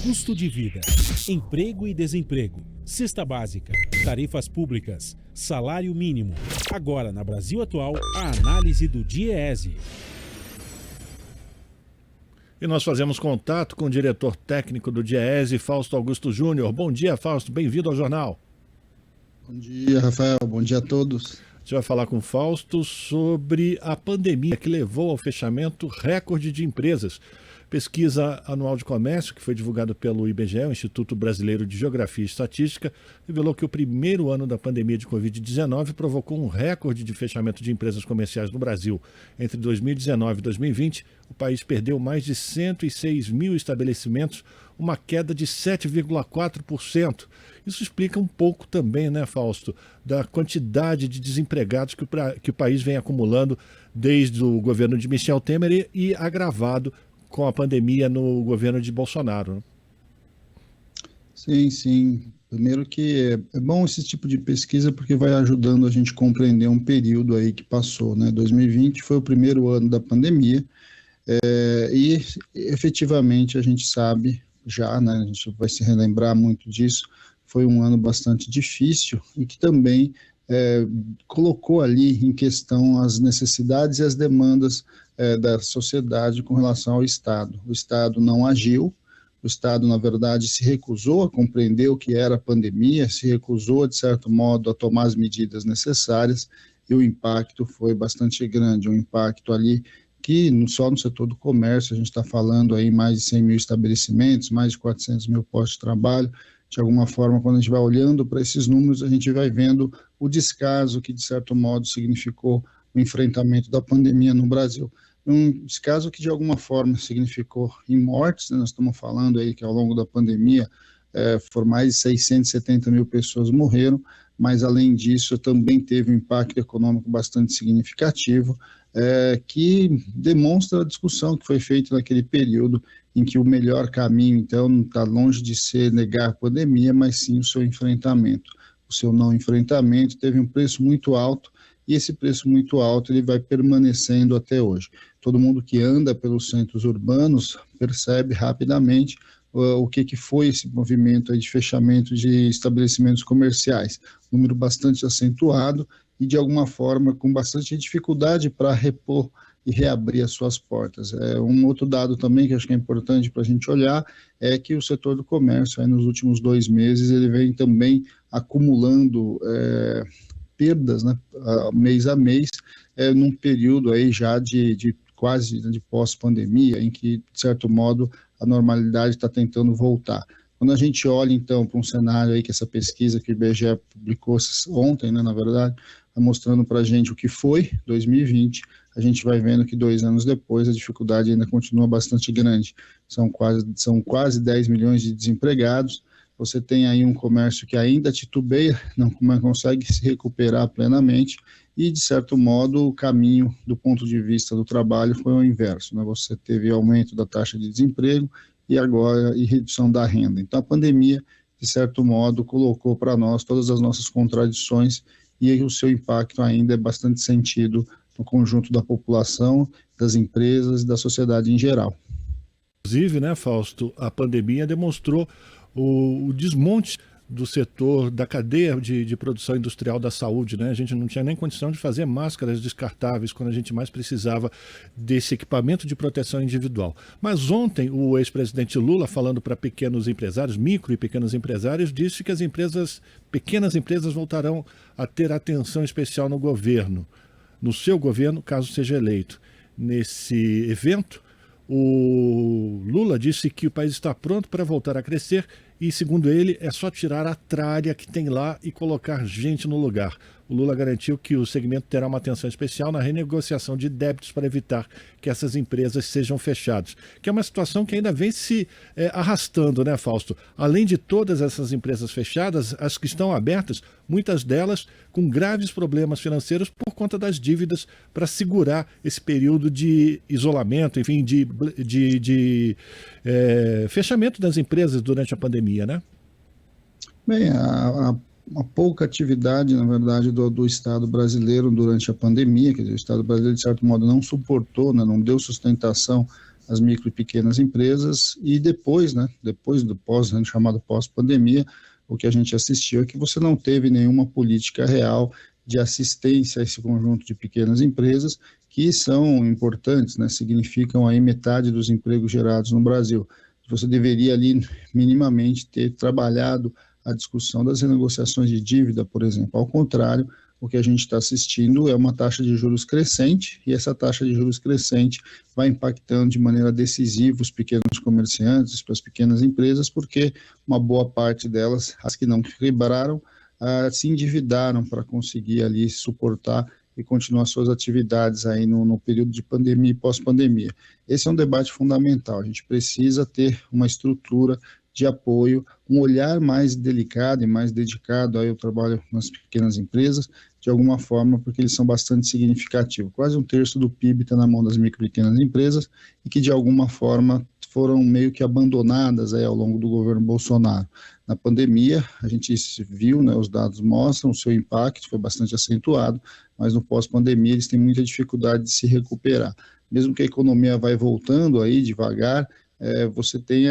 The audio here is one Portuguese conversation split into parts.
custo de vida, emprego e desemprego, cesta básica, tarifas públicas, salário mínimo. Agora, na Brasil Atual, a análise do DIEESE. E nós fazemos contato com o diretor técnico do DIEESE, Fausto Augusto Júnior. Bom dia, Fausto. Bem-vindo ao jornal. Bom dia, Rafael. Bom dia a todos. A gente vai falar com o Fausto sobre a pandemia que levou ao fechamento recorde de empresas. Pesquisa anual de comércio, que foi divulgada pelo IBGE, o Instituto Brasileiro de Geografia e Estatística, revelou que o primeiro ano da pandemia de Covid-19 provocou um recorde de fechamento de empresas comerciais no Brasil. Entre 2019 e 2020, o país perdeu mais de 106 mil estabelecimentos, uma queda de 7,4%. Isso explica um pouco também, né, Fausto, da quantidade de desempregados que o país vem acumulando desde o governo de Michel Temer e agravado com a pandemia no governo de Bolsonaro. Né? Sim. Primeiro que é bom esse tipo de pesquisa porque vai ajudando a gente a compreender um período aí que passou, né? 2020 foi o primeiro ano da pandemia e efetivamente a gente sabe já, né? A gente vai se relembrar muito disso, foi um ano bastante difícil e que também colocou ali em questão as necessidades e as demandas da sociedade com relação ao Estado. O Estado não agiu, o Estado, na verdade, se recusou a compreender o que era a pandemia, se recusou, de certo modo, a tomar as medidas necessárias e o impacto foi bastante grande, um impacto ali que só no setor do comércio, a gente está falando aí mais de 100 mil estabelecimentos, mais de 400 mil postos de trabalho. De alguma forma, quando a gente vai olhando para esses números, a gente vai vendo o descaso que, de certo modo, significou o enfrentamento da pandemia no Brasil. Um descaso que, de alguma forma, significou em mortes, né? Nós estamos falando aí que, ao longo da pandemia, foram mais de 670 mil pessoas morreram, mas, além disso, também teve um impacto econômico bastante significativo, que demonstra a discussão que foi feita naquele período em que o melhor caminho, então, não está longe de ser negar a pandemia, mas sim o seu enfrentamento. O seu não enfrentamento teve um preço muito alto, e esse preço muito alto ele vai permanecendo até hoje. Todo mundo que anda pelos centros urbanos percebe rapidamente o que foi esse movimento aí de fechamento de estabelecimentos comerciais. Número bastante acentuado e, de alguma forma, com bastante dificuldade para repor e reabrir as suas portas. Um outro dado também que acho que é importante para a gente olhar é que o setor do comércio, aí nos últimos 2 meses, ele vem também acumulando perdas, né, mês a mês, num período aí já de quase de pós-pandemia, em que, de certo modo, a normalidade está tentando voltar. Quando a gente olha, então, para um cenário aí que essa pesquisa que o IBGE publicou ontem, né, na verdade, está mostrando para a gente o que foi 2020, a gente vai vendo que 2 anos depois a dificuldade ainda continua bastante grande. São quase 10 milhões de desempregados, você tem aí um comércio que ainda titubeia, não consegue se recuperar plenamente e, de certo modo, o caminho do ponto de vista do trabalho foi o inverso, né? Você teve aumento da taxa de desemprego e agora redução da renda. Então, a pandemia, de certo modo, colocou para nós todas as nossas contradições e o seu impacto ainda é bastante sentido no conjunto da população, das empresas e da sociedade em geral. Inclusive, né, Fausto, a pandemia demonstrou o desmonte do setor, da cadeia de produção industrial da saúde, né? A gente não tinha nem condição de fazer máscaras descartáveis quando a gente mais precisava desse equipamento de proteção individual. Mas ontem o ex-presidente Lula, falando para pequenos empresários, micro e pequenos empresários, disse que as pequenas empresas voltarão a ter atenção especial no governo, no seu governo, caso seja eleito. Nesse evento, o Lula disse que o país está pronto para voltar a crescer e, segundo ele, é só tirar a tralha que tem lá e colocar gente no lugar. O Lula garantiu que o segmento terá uma atenção especial na renegociação de débitos para evitar que essas empresas sejam fechadas, que é uma situação que ainda vem se arrastando, né, Fausto? Além de todas essas empresas fechadas, as que estão abertas, muitas delas com graves problemas financeiros por conta das dívidas para segurar esse período de isolamento, enfim, de fechamento das empresas durante a pandemia, né? Bem, uma pouca atividade, na verdade, do Estado brasileiro durante a pandemia, quer dizer, o Estado brasileiro, de certo modo, não suportou, né, não deu sustentação as micro e pequenas empresas, e depois do chamado pós-pandemia, o que a gente assistiu é que você não teve nenhuma política real de assistência a esse conjunto de pequenas empresas, que são importantes, né, significam aí metade dos empregos gerados no Brasil. Você deveria ali minimamente ter trabalhado a discussão das renegociações de dívida, por exemplo. Ao contrário, o que a gente está assistindo é uma taxa de juros crescente, e essa taxa de juros crescente vai impactando de maneira decisiva os pequenos comerciantes, as pequenas empresas, porque uma boa parte delas, as que não quebraram, se endividaram para conseguir ali suportar e continuar suas atividades aí no período de pandemia e pós-pandemia. Esse é um debate fundamental. A gente precisa ter uma estrutura de apoio, um olhar mais delicado e mais dedicado aí ao trabalho nas pequenas empresas, de alguma forma, porque eles são bastante significativos. Quase um terço do PIB está na mão das micro e pequenas empresas e que, de alguma forma, foram meio que abandonadas aí ao longo do governo Bolsonaro. Na pandemia, a gente viu, né, os dados mostram o seu impacto, foi bastante acentuado, mas no pós-pandemia eles têm muita dificuldade de se recuperar. Mesmo que a economia vai voltando aí devagar, você tem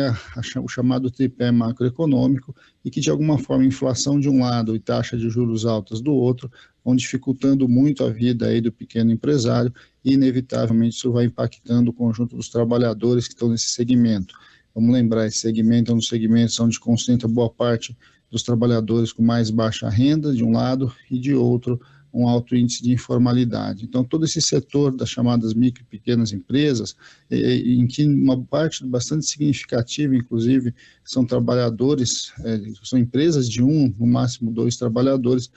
o chamado tripé macroeconômico, e que de alguma forma a inflação de um lado e taxa de juros altas do outro vão dificultando muito a vida aí do pequeno empresário, e inevitavelmente isso vai impactando o conjunto dos trabalhadores que estão nesse segmento. Vamos lembrar, esse segmento é um dos segmentos onde concentra boa parte dos trabalhadores com mais baixa renda de um lado, e de outro um alto índice de informalidade. Então, todo esse setor das chamadas micro e pequenas empresas, em que uma parte bastante significativa, inclusive, são trabalhadores, são empresas de no máximo 2 trabalhadores,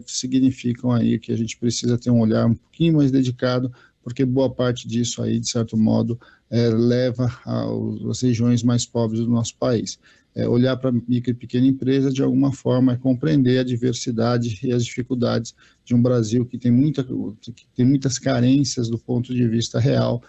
significam aí que a gente precisa ter um olhar um pouquinho mais dedicado, porque boa parte disso aí, de certo modo, leva às regiões mais pobres do nosso país. Olhar para a micro e pequena empresa, de alguma forma, é compreender a diversidade e as dificuldades de um Brasil que tem muitas carências do ponto de vista real,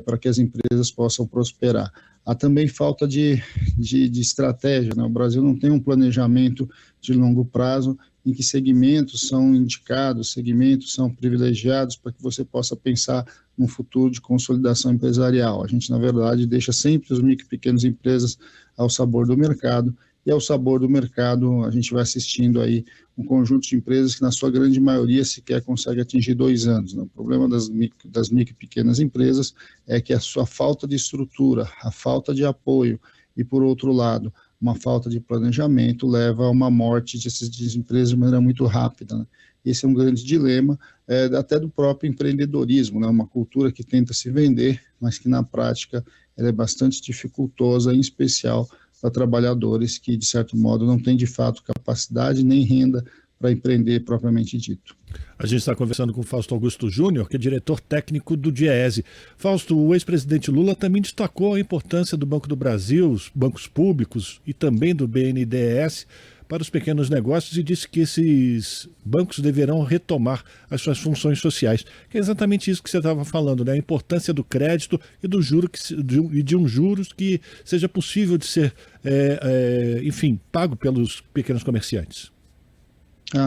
para que as empresas possam prosperar. Há também falta de estratégia, né? O Brasil não tem um planejamento de longo prazo em que segmentos são indicados, segmentos são privilegiados para que você possa pensar num futuro de consolidação empresarial. A gente, na verdade, deixa sempre os micro e pequenas empresas ao sabor do mercado, e ao sabor do mercado a gente vai assistindo aí um conjunto de empresas que, na sua grande maioria, sequer consegue atingir 2 anos. Né? O problema das micro e pequenas empresas é que a sua falta de estrutura, a falta de apoio e, por outro lado, uma falta de planejamento leva a uma morte dessas empresas de maneira muito rápida. Né? Esse é um grande dilema, até do próprio empreendedorismo, né? Uma cultura que tenta se vender, mas que na prática ela é bastante dificultosa, em especial para trabalhadores que, de certo modo, não têm de fato capacidade nem renda para empreender propriamente dito. A gente está conversando com o Fausto Augusto Júnior, que é diretor técnico do Diese. Fausto, o ex-presidente Lula também destacou a importância do Banco do Brasil, os bancos públicos e também do BNDES para os pequenos negócios, e disse que esses bancos deverão retomar as suas funções sociais. Que é exatamente isso que você estava falando, né? A importância do crédito e do juro e de um juros que seja possível de ser, pago pelos pequenos comerciantes.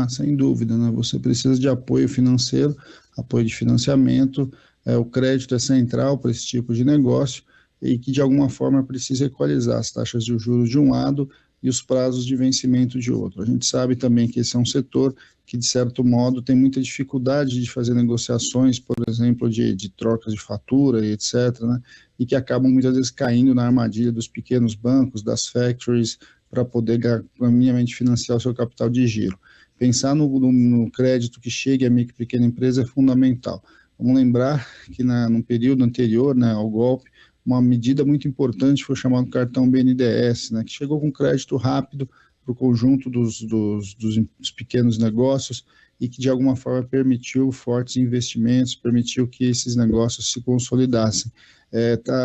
Sem dúvida, né? Você precisa de apoio financeiro, apoio de financiamento, o crédito é central para esse tipo de negócio, e que de alguma forma precisa equalizar as taxas de juros de um lado e os prazos de vencimento de outro. A gente sabe também que esse é um setor que, de certo modo, tem muita dificuldade de fazer negociações, por exemplo, de trocas de fatura e etc., né? E que acabam muitas vezes caindo na armadilha dos pequenos bancos, das factories, para poder minimamente financiar o seu capital de giro. Pensar no crédito que chegue à micro e pequena empresa é fundamental. Vamos lembrar que no período anterior, né, ao golpe, uma medida muito importante foi o chamado cartão BNDES, né, que chegou com crédito rápido para o conjunto dos pequenos negócios, e que de alguma forma permitiu fortes investimentos, permitiu que esses negócios se consolidassem.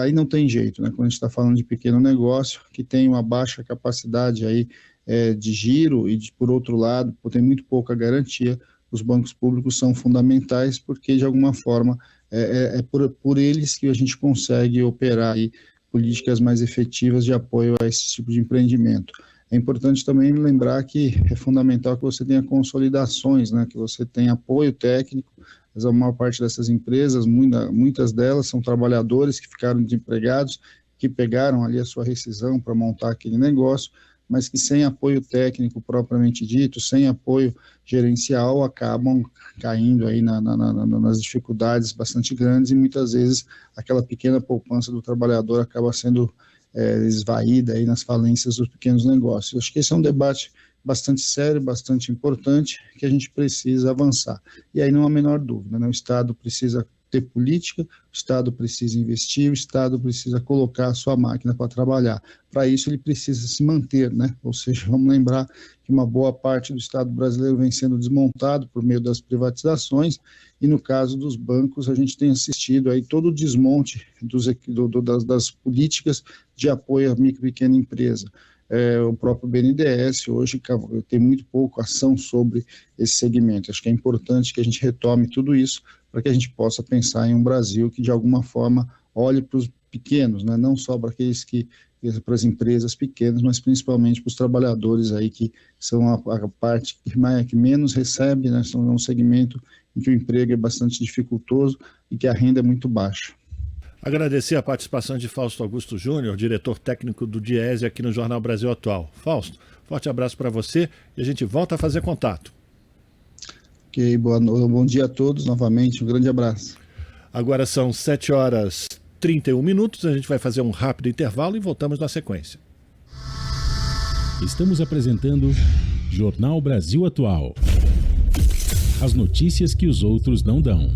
Aí não tem jeito, né? Quando a gente está falando de pequeno negócio, que tem uma baixa capacidade aí, de giro, e por outro lado, tem muito pouca garantia, os bancos públicos são fundamentais, porque de alguma forma por eles que a gente consegue operar aí políticas mais efetivas de apoio a esse tipo de empreendimento. É importante também lembrar que é fundamental que você tenha consolidações, né, que você tenha apoio técnico. Mas a maior parte dessas empresas, muitas delas são trabalhadores que ficaram desempregados, que pegaram ali a sua rescisão para montar aquele negócio, mas que sem apoio técnico propriamente dito, sem apoio gerencial, acabam caindo aí nas dificuldades bastante grandes, e muitas vezes aquela pequena poupança do trabalhador acaba sendo esvaída aí nas falências dos pequenos negócios. Acho que esse é um debate bastante sério, bastante importante, que a gente precisa avançar. E aí não há a menor dúvida, né? O Estado precisa ter política, o Estado precisa investir, o Estado precisa colocar a sua máquina para trabalhar. Para isso ele precisa se manter, né? Ou seja, vamos lembrar que uma boa parte do Estado brasileiro vem sendo desmontado por meio das privatizações, e no caso dos bancos a gente tem assistido aí todo o desmonte das políticas de apoio à micro e pequena empresa. O próprio BNDES hoje tem muito pouco ação sobre esse segmento. Acho que é importante que a gente retome tudo isso para que a gente possa pensar em um Brasil que de alguma forma olhe para os pequenos, né? Não só para para as empresas pequenas, mas principalmente para os trabalhadores aí que são a parte que menos recebe, né? São um segmento em que o emprego é bastante dificultoso e que a renda é muito baixa. Agradecer a participação de Fausto Augusto Júnior, diretor técnico do Diese aqui no Jornal Brasil Atual. Fausto, forte abraço para você e a gente volta a fazer contato. Ok, bom dia a todos novamente, um grande abraço. Agora são 7h31, a gente vai fazer um rápido intervalo e voltamos na sequência. Estamos apresentando Jornal Brasil Atual. As notícias que os outros não dão.